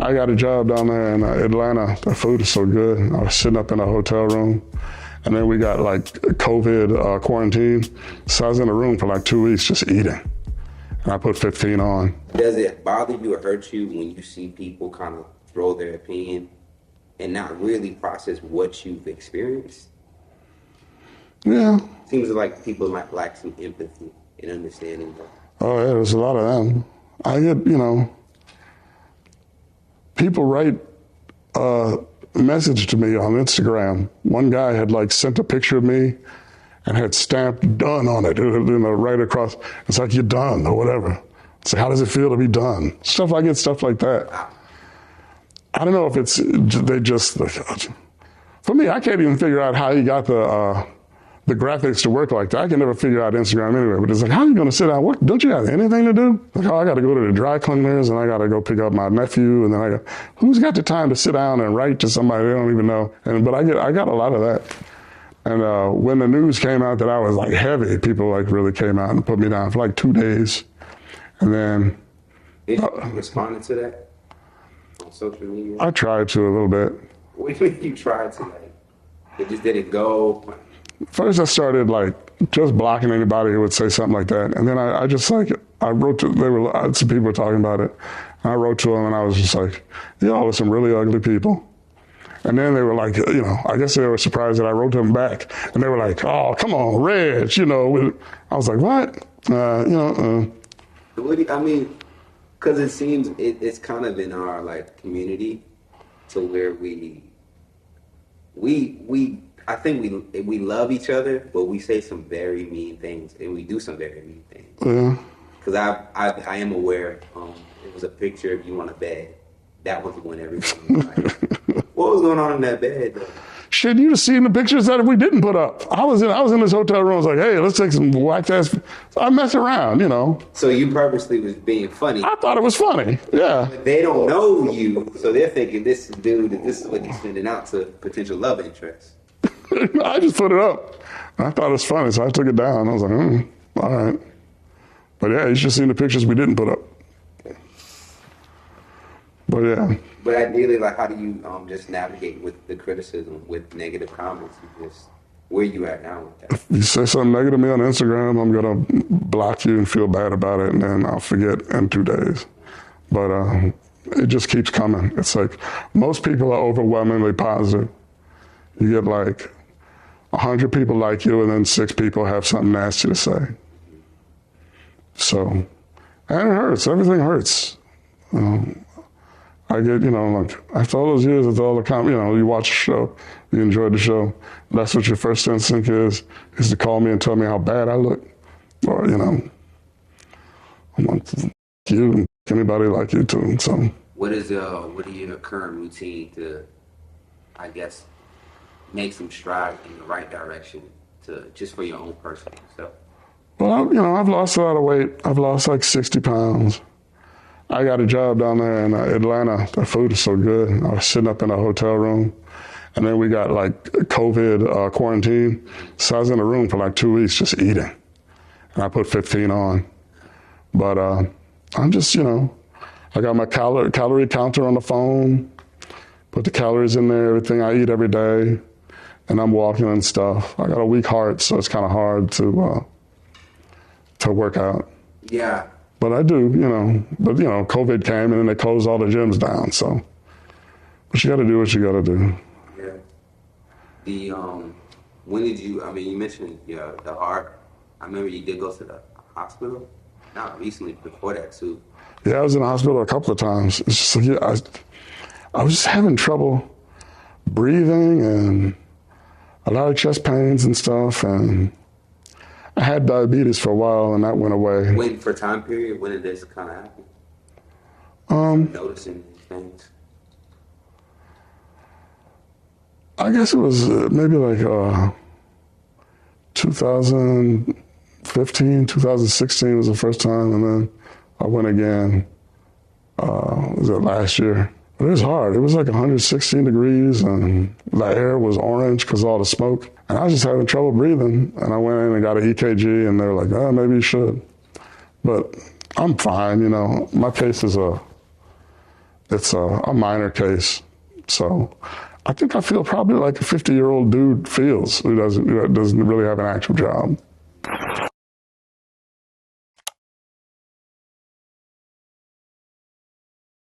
I got a job down there in Atlanta. The food is so good. I was sitting up in a hotel room, and then we got like COVID quarantine. So I was in a room for like 2 weeks just eating, and I put 15 on. Does it bother you or hurt you when you see people kind of throw their opinion and not really process what you've experienced? Yeah. Seems like people might lack some empathy and understanding. Oh yeah, there's a lot of them. I get, people write a message to me on Instagram. One guy had like sent a picture of me and had stamped "done" on it, right across. It's like, "You're done," or whatever. It's like, how does it feel to be done? I get stuff like that. I don't know if it's, they just, for me, I can't even figure out how you got the graphics to work like that. I can never figure out Instagram anyway, but it's like, how are you going to sit down? What, don't you have anything to do? Like, oh, I got to go to the dry cleaners and I got to go pick up my nephew. And then who's got the time to sit down and write to somebody they don't even know? But I got a lot of that. And when the news came out that I was like heavy, people like really came out and put me down for like 2 days. And then. Did you respond to that on social media? I tried to a little bit. What do you mean you tried to? Like, it just didn't go? First I started like just blocking anybody who would say something like that. And then I just like, I wrote to, some people were talking about it. And I wrote to them and I was just like, y'all are some really ugly people. And then they were like, I guess they were surprised that I wrote to them back. And they were like, oh, come on, Reg, I was like, what? What do you, I mean, because it seems it's kind of in our like community to where I think we love each other, but we say some very mean things, and we do some very mean things. Yeah. Because I am aware. It was a picture of you on a bed. That was when everyone was like, "What was going on in that bed?" Though? Shit, you'd have seen the pictures that we didn't put up. I was in this hotel room. I was like, hey, let's take some whack ass. I mess around, So you purposely was being funny. I thought it was funny. Yeah. But they don't know you, so they're thinking this dude, this is what he's sending out to potential love interests. I just put it up. I thought it was funny, so I took it down. I was like, all right. But yeah, you should have seen the pictures we didn't put up. But yeah. But ideally, like, how do you just navigate with the criticism, with negative comments? Where you at now with that? If you say something negative to me on Instagram, I'm going to block you and feel bad about it, and then I'll forget in 2 days. But it just keeps coming. It's like most people are overwhelmingly positive. You get like 100 people like you, and then 6 people have something nasty to say. So, and it hurts. Everything hurts. I get, like after all those years with all the you watch the show, you enjoyed the show. That's what your first instinct is to call me and tell me how bad I look. Or, I'm like, you and anybody like you too. So. What are your current routine to, I guess, make some stride in the right direction just for your own personal self? Well, I've lost a lot of weight. I've lost like 60 pounds. I got a job down there in Atlanta. The food is so good. I was sitting up in a hotel room, and then we got like COVID quarantine. So I was in a room for like 2 weeks just eating, and I put 15 on. But I'm just, I got my calorie counter on the phone, put the calories in there, everything I eat every day, and I'm walking and stuff. I got a weak heart, so it's kind of hard to work out. Yeah. But I do, but COVID came and then they closed all the gyms down. So, but you got to do what you got to do. Yeah. When did you? I mean, you mentioned the heart. I remember you did go to the hospital. Not recently, before that too. Yeah, I was in the hospital a couple of times. It's just I was just having trouble breathing and a lot of chest pains and stuff, and I had diabetes for a while, and that went away. When, for time period, when did this kind of happen? Noticing these things? I guess it was maybe like 2015, 2016 was the first time, and then I went again, was it last year? But it was hard. It was like 116 degrees, and the air was orange because of all the smoke. And I was just having trouble breathing. And I went in and got an EKG, and they were like, oh, maybe you should. But I'm fine, My case is It's a minor case. So I think I feel probably like a 50-year-old dude feels who doesn't really have an actual job.